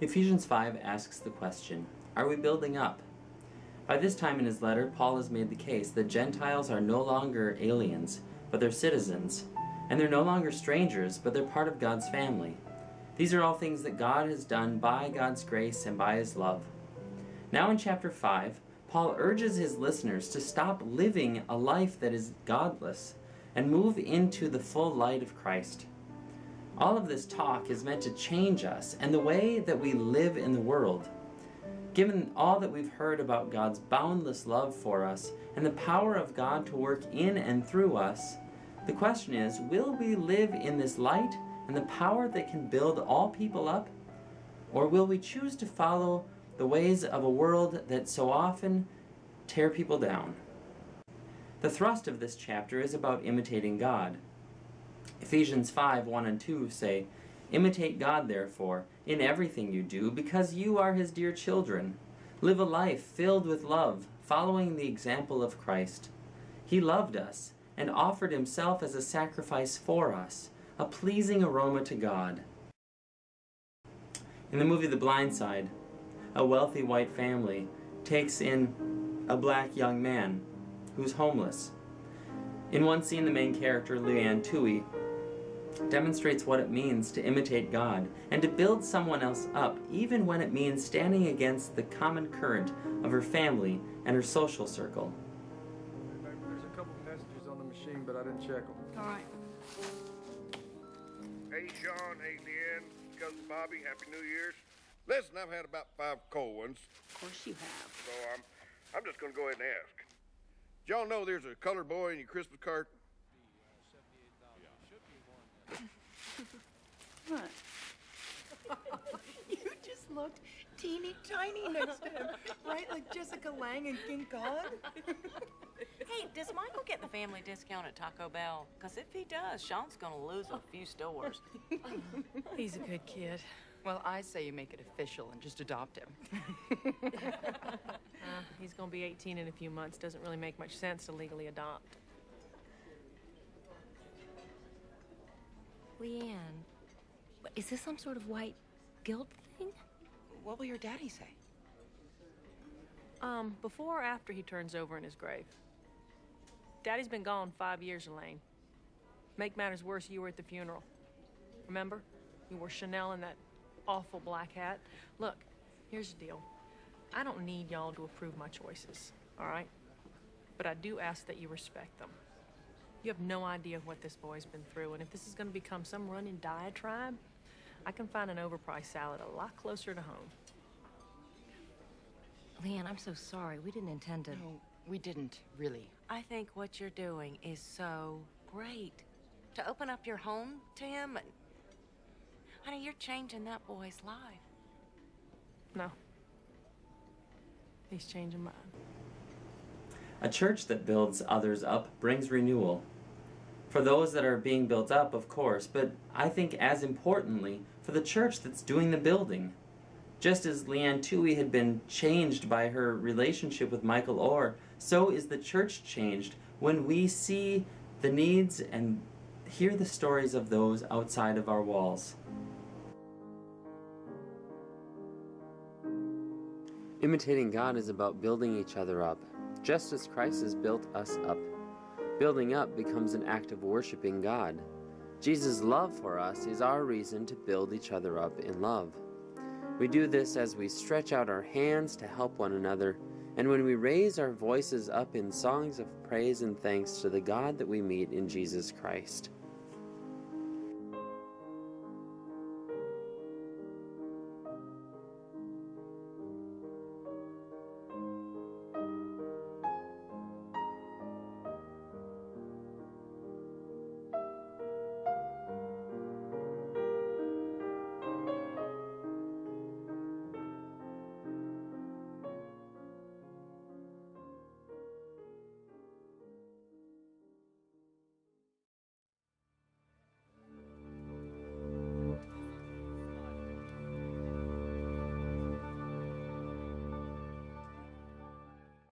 Ephesians 5 asks the question, are we building up? By this time in his letter, Paul has made the case that Gentiles are no longer aliens, but they're citizens, and they're no longer strangers, but they're part of God's family. These are all things that God has done by God's grace and by his love. Now in chapter 5, Paul urges his listeners to stop living a life that is godless and move into the full light of Christ. All of this talk is meant to change us and the way that we live in the world. Given all that we've heard about God's boundless love for us and the power of God to work in and through us, the question is, will we live in this light and the power that can build all people up? Or will we choose to follow the ways of a world that so often tear people down? The thrust of this chapter is about imitating God. Ephesians 5, 1 and 2 say, imitate God, therefore, in everything you do, because you are his dear children. Live a life filled with love, following the example of Christ. He loved us and offered himself as a sacrifice for us, a pleasing aroma to God. In the movie The Blind Side, a wealthy white family takes in a black young man who's homeless. In one scene, the main character, Leanne Toohey, demonstrates what it means to imitate God and to build someone else up, even when it means standing against the common current of her family and her social circle. There's a couple messages on the machine, but I didn't check them. All right. Hey, Sean. Hey, Leanne. Cousin Bobby. Happy New Year's. Listen, I've had about 5 cold ones. Of course you have. So I'm just going to go ahead and ask. Did y'all know there's a colored boy in your Christmas card? What? You just looked teeny tiny next to him, right? Like Jessica Lange and King Kong. Hey, does Michael get the family discount at Taco Bell? Because if he does, Sean's going to lose a few stores. He's a good kid. Well, I say you make it official and just adopt him. He's going to be 18 in a few months. Doesn't really make much sense to legally adopt. Leanne, is this some sort of white guilt thing? What will your daddy say? Before or after he turns over in his grave? Daddy's been gone 5 years, Elaine. Make matters worse, you were at the funeral. Remember? You wore Chanel in that awful black hat. Look, here's the deal. I don't need y'all to approve my choices, all right? But I do ask that you respect them. You have no idea what this boy's been through, and if this is going to become some running diatribe, I can find an overpriced salad a lot closer to home. Leanne, I'm so sorry. We didn't intend to... No, we didn't, really. I think what you're doing is so great. To open up your home to him, and honey, you're changing that boy's life. No. He's changing mine. A church that builds others up brings renewal. For those that are being built up, of course, but I think as importantly, for the church that's doing the building. Just as Leanne Toohey had been changed by her relationship with Michael Orr, so is the church changed when we see the needs and hear the stories of those outside of our walls. Imitating God is about building each other up, just as Christ has built us up. Building up becomes an act of worshiping God. Jesus' love for us is our reason to build each other up in love. We do this as we stretch out our hands to help one another, and when we raise our voices up in songs of praise and thanks to the God that we meet in Jesus Christ.